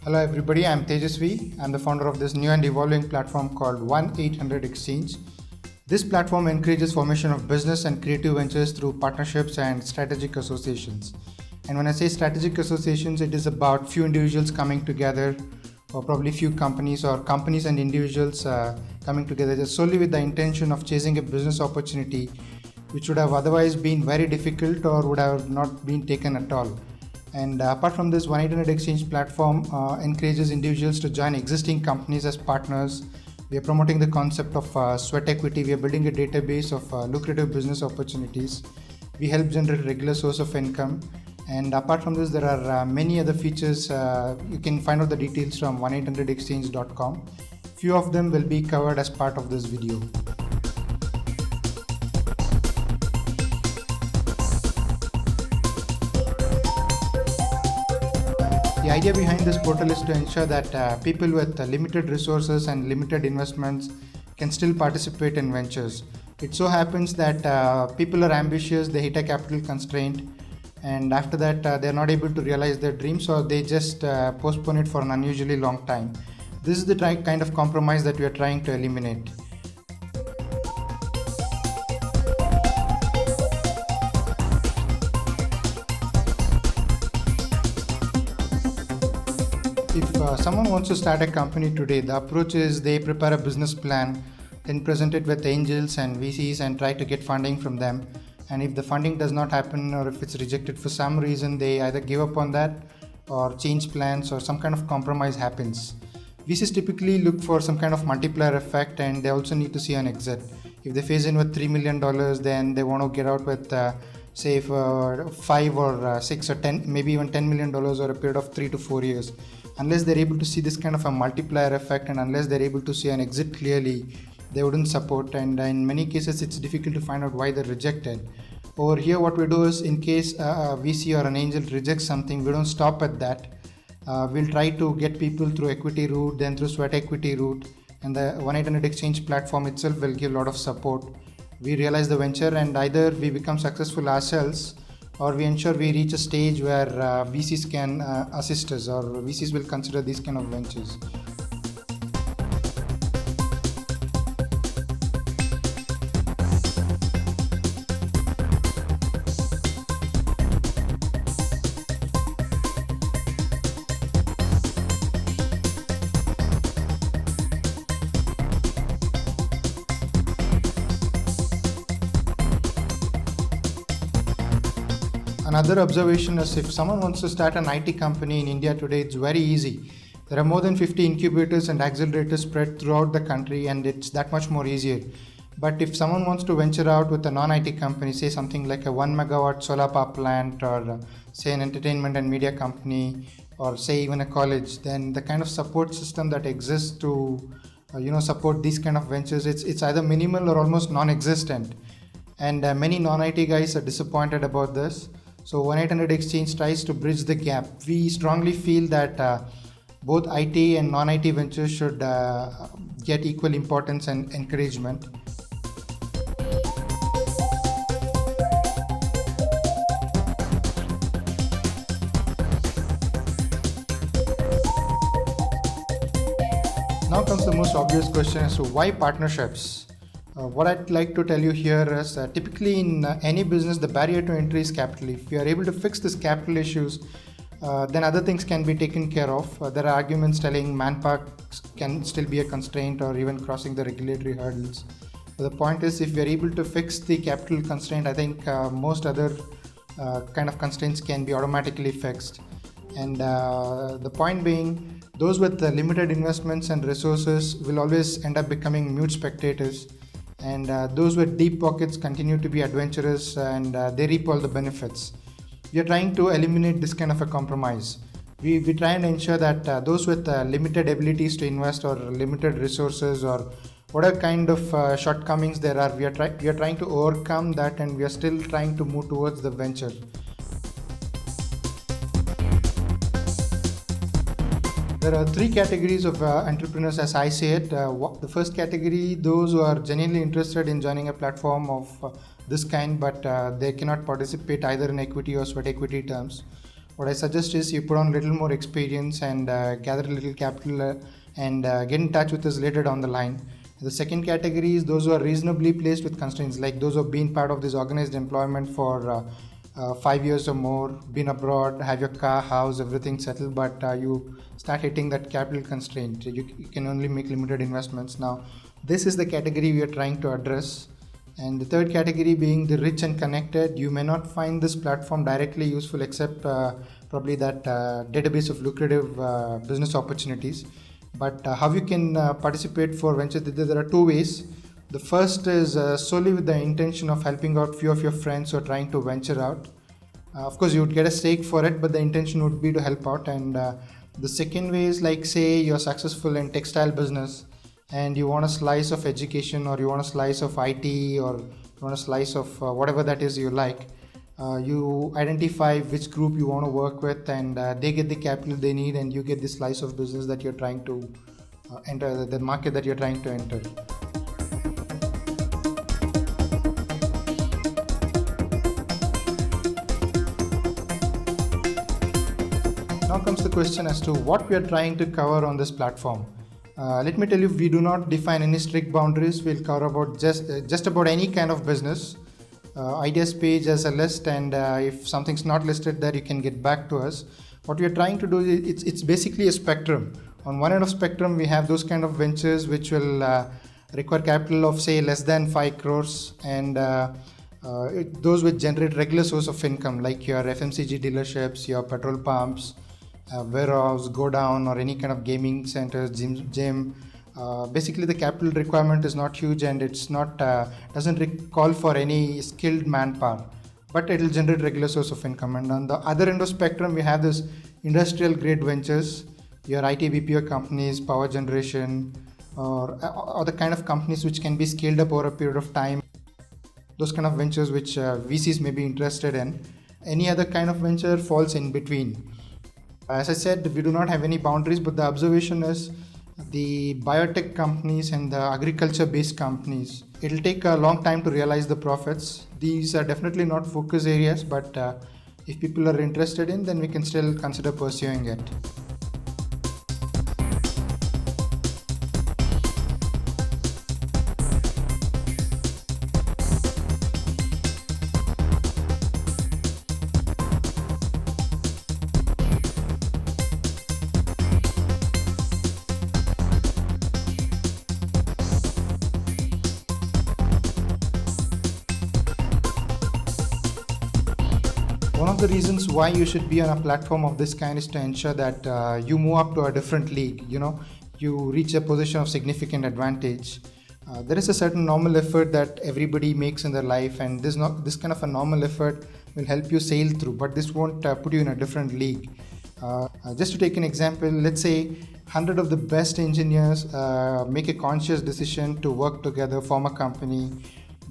Hello everybody, I'm Tejasvi. I'm the founder of this new and evolving platform called 800 XCHANGE. This platform encourages formation of business and creative ventures through partnerships and strategic associations. And when I say strategic associations, it is about few individuals coming together, or probably few companies or companies and individuals coming together just solely with the intention of chasing a business opportunity which would have otherwise been very difficult or would have not been taken at all. And apart from this, 800 XCHANGE platform encourages individuals to join existing companies as partners. We are promoting the concept of sweat equity. We are building a database of lucrative business opportunities. We help generate regular source of income. And apart from this, there are many other features. You can find out the details from 1800exchange.com. Few of them will be covered as part of this video. The idea behind this portal is to ensure that people with limited resources and limited investments can still participate in ventures. It so happens that people are ambitious, they hit a capital constraint, and after that they're not able to realize their dreams, or they just postpone it for an unusually long time. This is the kind of compromise that we are trying to eliminate. If someone wants to start a company today, the approach is they prepare a business plan, then present it with angels and VCs and try to get funding from them. And if the funding does not happen, or if it's rejected for some reason, they either give up on that or change plans, or some kind of compromise happens. VCs typically look for some kind of multiplier effect, and they also need to see an exit. If they phase in with $3 million, then they want to get out with say for 5 or 6 or 10, maybe even $10 million over a period of 3 to 4 years. Unless they're able to see this kind of a multiplier effect, and unless they're able to see an exit clearly, they wouldn't support. And in many cases, it's difficult to find out why they're rejected. Over here, what we do is, in case a VC or an angel rejects something, we don't stop at that. We'll try to get people through equity route, then through sweat equity route, and the 800 XCHANGE platform itself will give a lot of support. We realize the venture, and either we become successful ourselves, or we ensure we reach a stage where VCs can assist us, or VCs will consider these kind of ventures. Another observation is, if someone wants to start an IT company in India today, it's very easy. There are more than 50 incubators and accelerators spread throughout the country, and it's that much more easier. But if someone wants to venture out with a non-IT company, say something like a 1 megawatt solar power plant, or say an entertainment and media company, or say even a college, then the kind of support system that exists to support these kind of ventures, it's either minimal or almost non-existent. And many non-IT guys are disappointed about this. So 800 XCHANGE tries to bridge the gap. We strongly feel that both IT and non-IT ventures should get equal importance and encouragement. Now comes the most obvious question as to why partnerships. What I'd like to tell you here is typically in any business, the barrier to entry is capital. If you are able to fix this capital issues, then other things can be taken care of. There are arguments telling manpower can still be a constraint, or even crossing the regulatory hurdles. But the point is, if we are able to fix the capital constraint, I think most other kind of constraints can be automatically fixed. And the point being, those with limited investments and resources will always end up becoming mute spectators. And those with deep pockets continue to be adventurous, and they reap all the benefits. We are trying to eliminate this kind of a compromise. We try and ensure that those with limited abilities to invest, or limited resources, or whatever kind of shortcomings there are, we are trying to overcome that, and we are still trying to move towards the venture. There are three categories of entrepreneurs as I see it. The first category, those who are genuinely interested in joining a platform of this kind, but they cannot participate either in equity or sweat equity terms. what I suggest is you put on a little more experience and gather a little capital and get in touch with us later down the line. The second category is those who are reasonably placed with constraints, like those who have been part of this organized employment for 5 years or more, been abroad, have your car, house, everything settled, but you start hitting that capital constraint. You can only make limited investments. Now, this is the category we are trying to address. And the third category being the rich and connected. You may not find this platform directly useful except probably that database of lucrative business opportunities. But how you can participate for venture, there are two ways. The first is solely with the intention of helping out few of your friends who are trying to venture out. Of course, you would get a stake for it, but the intention would be to help out. And the second way is like, say you're successful in textile business and you want a slice of education, or you want a slice of IT, or you want a slice of whatever that is you like. You identify which group you want to work with, and they get the capital they need, and you get the slice of business that you're trying to enter, the market that you're trying to enter. Now comes the question as to what we are trying to cover on this platform. Let me tell you, we do not define any strict boundaries. We'll cover about just about any kind of business. Ideas page as a list, and if something's not listed there, you can get back to us. What we are trying to do is it's basically a spectrum. On one end of spectrum, we have those kind of ventures which will require capital of say less than 5 crores, and those which generate regular source of income, like your FMCG dealerships, your petrol pumps, warehouse, go down, or any kind of gaming centers, gym. Basically the capital requirement is not huge, and it's not doesn't call for any skilled manpower, but it will generate regular source of income. And on the other end of spectrum, we have this industrial grade ventures, your IT BPO companies, power generation, or the kind of companies which can be scaled up over a period of time. Those kind of ventures which VCs may be interested in. Any other kind of venture falls in between. As I said, we do not have any boundaries, but the observation is the biotech companies and the agriculture based companies, it'll take a long time to realize the profits. These are definitely not focus areas, but if people are interested in, then we can still consider pursuing it. One of the reasons why you should be on a platform of this kind is to ensure that you move up to a different league. You reach a position of significant advantage. There is a certain normal effort that everybody makes in their life, and this kind of a normal effort will help you sail through, but this won't put you in a different league. Just to take an example, let's say 100 of the best engineers make a conscious decision to work together, form a company.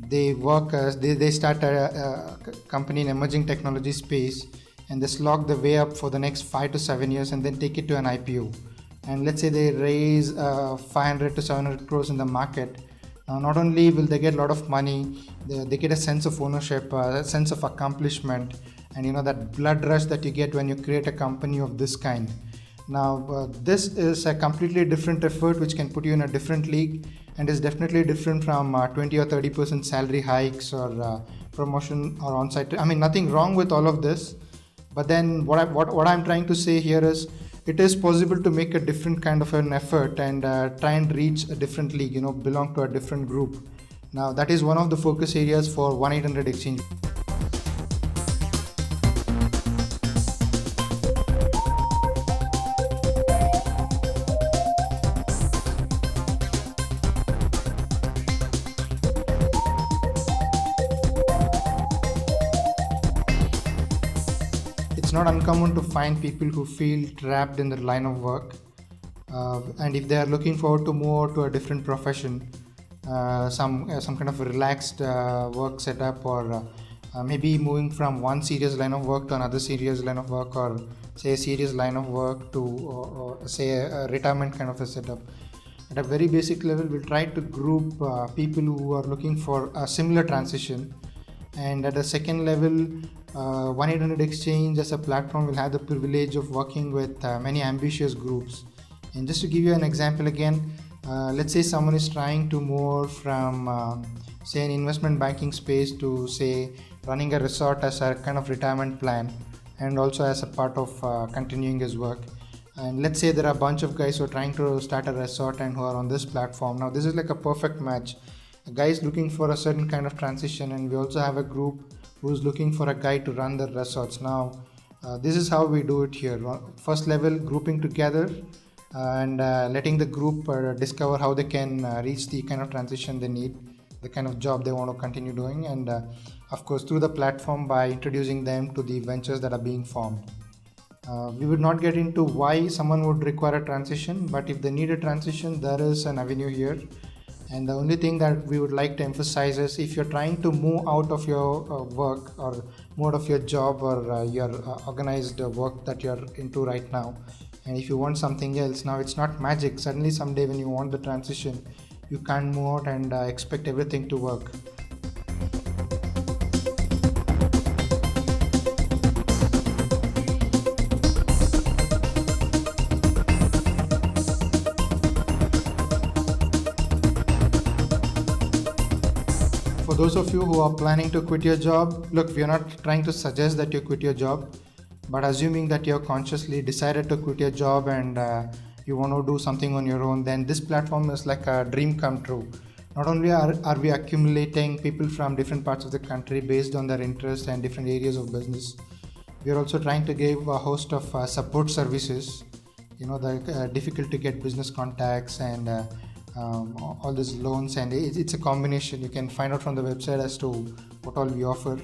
They work they start a company in emerging technology space, and they slog the way up for the next 5 to 7 years and then take it to an IPO. And let's say they raise 500 to 700 crores in the market. Not only will they get a lot of money, they get a sense of ownership, a sense of accomplishment, and that blood rush that you get when you create a company of this kind. Now, this is a completely different effort which can put you in a different league, and is definitely different from 20 or 30% salary hikes or promotion or on-site. I mean, nothing wrong with all of this, but then what I'm trying to say here is it is possible to make a different kind of an effort and try and reach a different league, belong to a different group. Now, that is one of the focus areas for 800 XCHANGE. It's not uncommon to find people who feel trapped in their line of work, and if they are looking forward to move to a different profession, some kind of relaxed work setup, or maybe moving from one serious line of work to another serious line of work, or say a serious line of work to or say a retirement kind of a setup. At a very basic level, we'll try to group people who are looking for a similar transition. And at the second level, 1-800 Exchange as a platform will have the privilege of working with many ambitious groups. And just to give you an example again, let's say someone is trying to move from say an investment banking space to say running a resort as a kind of retirement plan, and also as a part of continuing his work. And let's say there are a bunch of guys who are trying to start a resort and who are on this platform. Now this is like a perfect match. A guy is looking for a certain kind of transition, and we also have a group who's looking for a guy to run the resorts. Now this is how we do it here. First level, grouping together and letting the group discover how they can reach the kind of transition they need, the kind of job they want to continue doing, and of course through the platform by introducing them to the ventures that are being formed. We would not get into why someone would require a transition, but if they need a transition, there is an avenue here. And the only thing that we would like to emphasize is if you're trying to move out of your work or move out of your job or your organized work that you're into right now, and if you want something else, now it's not magic. Suddenly someday when you want the transition, you can't move out and expect everything to work. For those of you who are planning to quit your job, look, we are not trying to suggest that you quit your job, but assuming that you have consciously decided to quit your job and you want to do something on your own, then this platform is like a dream come true. Not only are we accumulating people from different parts of the country based on their interests and different areas of business, we are also trying to give a host of support services, the difficult to get business contacts and all these loans, and it's a combination. You can find out from the website as to what all we offer.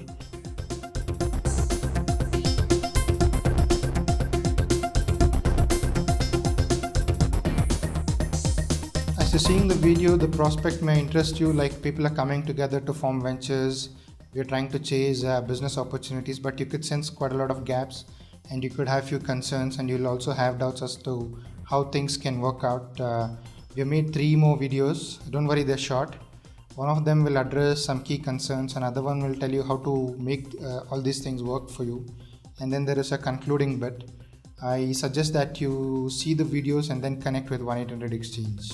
As you're seeing the video, the prospect may interest you, like people are coming together to form ventures. We're trying to chase business opportunities, but you could sense quite a lot of gaps, and you could have few concerns, and you'll also have doubts as to how things can work out. We have made 3 more videos. Don't worry, they're short. One of them will address some key concerns, another one will tell you how to make all these things work for you, and then there is a concluding bit. I suggest that you see the videos and then connect with 1-800 Exchange.